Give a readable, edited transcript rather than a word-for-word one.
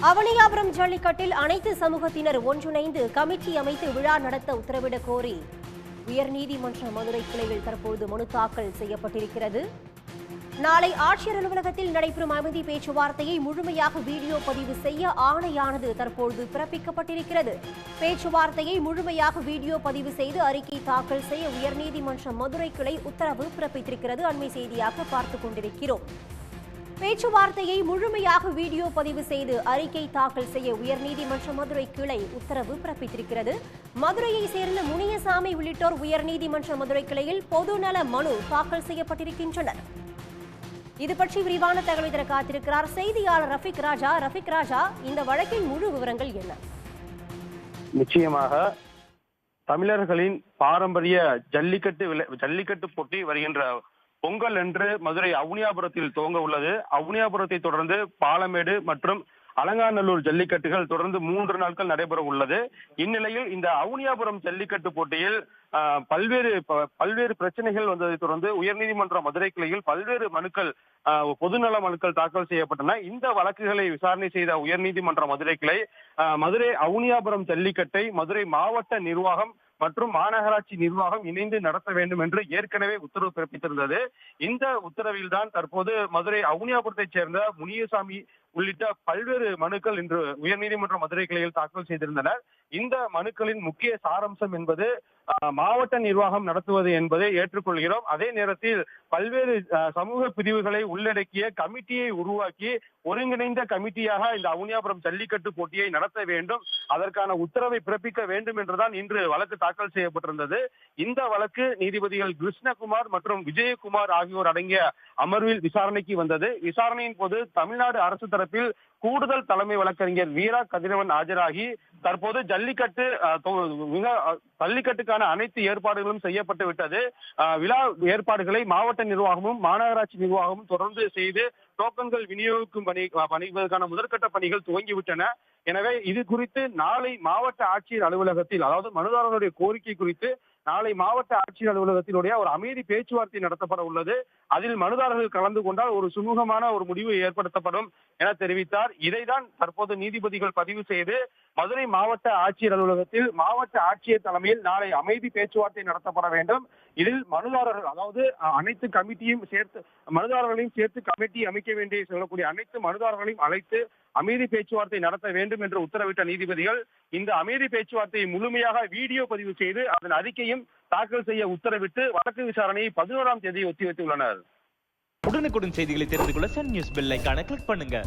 அவனியாபுரம் ஜல்லிக்கட்டில் அனைத்து சமூகத்தினர் ஒன்றிணைந்து கமிட்டி அமைத்து விழா நடத்த உத்தரவிடக் கோரி உயர்நீதிமன்ற மதுரை கிளையில் தற்போது மனு தாக்கல் செய்யப்பட்டிருக்கிறது. நாளை ஆட்சியர் அலுவலகத்தில் நடைபெறும் அமைதி பேச்சுவார்த்தையை முழுமையாக வீடியோ பதிவு செய்ய ஆணையானது தற்போது பிறப்பிக்கப்பட்டிருக்கிறது. பேச்சுவார்த்தையை முழுமையாக வீடியோ பதிவு செய்து அறிக்கை தாக்கல் செய்ய உயர்நீதிமன்ற மதுரை கிளை உத்தரவு பிறப்பித்திருக்கிறது. அண்மை செய்தியாக பார்த்துக் கொண்டிருக்கிறோம். பேச்சுவார்த்தையை முழுமையாக வீடியோ பதிவு செய்து அறிக்கை தாக்கல் செய்ய உயர்நீதிமன்ற மதுரை கிளை உத்தரவு பிறப்பித்திருக்கிறது. மதுரையை சேர்ந்த முனியசாமி உள்ளிட்டோர் உயர்நீதிமன்ற மதுரை கிளையில் பொதுநல மனு தாக்கல் செய்யப்பட்டிருக்கின்றனர். இது பற்றி விரிவான தகவல் தர காத்திருக்கிறார் செய்தியாளர் ரஃபிக் ராஜா. இந்த வழக்கின் முழு விவரங்கள் என்ன? நிச்சயமாக தமிழர்களின் பாரம்பரிய ஜல்லிக்கட்டு போட்டி வருகின்ற பொங்கல் என்று மதுரை அவுனியாபுரத்தில் துவங்க உள்ளது. அவுனியாபுரத்தை தொடர்ந்து பாலமேடு மற்றும் அலங்காநல்லூர் ஜல்லிக்கட்டுகள் தொடர்ந்து 3 நாட்கள் நடைபெற உள்ளது. இந்நிலையில் இந்த அவுனியாபுரம் ஜல்லிக்கட்டு போட்டியில் பல்வேறு பிரச்சனைகள் வந்ததை தொடர்ந்து உயர்நீதிமன்ற மதுரை கிளையில் பல்வேறு மனுக்கள் பொதுநல மனுக்கள் தாக்கல் செய்யப்பட்டன. இந்த வழக்குகளை விசாரணை செய்த உயர்நீதிமன்ற மதுரை கிளை மதுரை அவுனியாபுரம் ஜல்லிக்கட்டை மதுரை மாவட்ட நிர்வாகம் மற்றும் மாநகராட்சி நிர்வாகம் இணைந்து நடத்த வேண்டும் என்று ஏற்கனவே உத்தரவு பிறப்பித்திருந்தது. இந்த உத்தரவில் தான் தற்போது மதுரை அவுனியாபுரத்தைச் சேர்ந்த முனியசாமி உள்ளிட்ட பல்வேறு மனுக்கள் இன்று உயர்நீதிமன்ற மதுரை கிளையில் தாக்கல் செய்திருந்தனர். இந்த மனுக்களின் முக்கிய சாராம்சம் என்பது மாவட்ட நிர்வாகம் நடத்துவது என்பதை ஏற்றுக்கொள்கிறோம். அதே நேரத்தில் பல்வேறு சமூக பிரிவுகளை உள்ளடக்கிய கமிட்டியை உருவாக்கி ஒருங்கிணைந்த கமிட்டியாக இந்த அவுனியாபுரம் ஜல்லிக்கட்டு போட்டியை நடத்த வேண்டும், அதற்கான உத்தரவை பிறப்பிக்க வேண்டும் என்றுதான் இன்று வழக்கு தாக்கல் செய்யப்பட்டிருந்தது. இந்த வழக்கு நீதிபதிகள் கிருஷ்ணகுமார் மற்றும் விஜயகுமார் ஆகியோர் அடங்கிய அமர்வில் விசாரணைக்கு வந்தது. விசாரணையின் போது தமிழ்நாடு அரசு தரப்பில் கூடுதல் தலைமை வழக்கறிஞர் வீரா கதிரவன் ஆஜராகி தற்போது ஜல்லிக்கட்டுக்கான அனைத்து ஏற்பாடுகளும் செய்யப்பட்டு விட்டது. விழா ஏற்பாடுகளை மாவட்ட நிர்வாகமும் மாநகராட்சி நிர்வாகமும் தொடர்ந்து செய்து டோக்கன்கள் விநியோகிக்கும் பணிகளுக்கான முதற்கட்ட பணிகள் துவங்கிவிட்டன. எனவே இது குறித்து நாளை மாவட்ட ஆட்சியர் அலுவலகத்தில், அதாவது மனுதாரர்களுடைய கோரிக்கை குறித்து நாளை மாவட்ட ஆட்சியர் அலுவலகத்தினுடைய ஒரு அமைதி பேச்சுவார்த்தை நடத்தப்பட உள்ளது. அதில் மனுதாரர்கள் கலந்து கொண்டால் ஒரு சுமூகமான ஒரு முடிவு ஏற்படுத்தப்படும் என தெரிவித்தார். இதைதான் தற்போது நீதிபதிகள் பதிவு செய்து மதுரை மாவட்ட ஆட்சியர் அலுவலகத்தில் மாவட்ட ஆட்சியர் தலைமையில் நாளை அமைதி பேச்சுவார்த்தை நடத்தப்பட வேண்டும். இதில் மனுதாரர்கள், அதாவது அனைத்து கமிட்டியும் சேர்த்து மனுதாரர்களையும் சேர்த்து கமிட்டி அமைக்க வேண்டிய சொல்லக்கூடிய அனைத்து மனுதாரர்களையும் அழைத்து அமைதி பேச்சுவார்த்தை நடத்த வேண்டும் என்று உத்தரவிட்ட நீதிபதிகள் இந்த அமைதி பேச்சுவார்த்தையை முழுமையாக வீடியோ பதிவு செய்து அதன் அறிக்கையும் தாக்கல் செய்ய உத்தரவிட்டு வழக்கு விசாரணையை 11ஆம் தேதி ஒத்திவைத்துள்ளனர். உடனுக்குடன் செய்திகளை தெரிந்து கொள்ள சன் நியூஸ் பெல் ஐகானை கிளிக் பண்ணுங்க.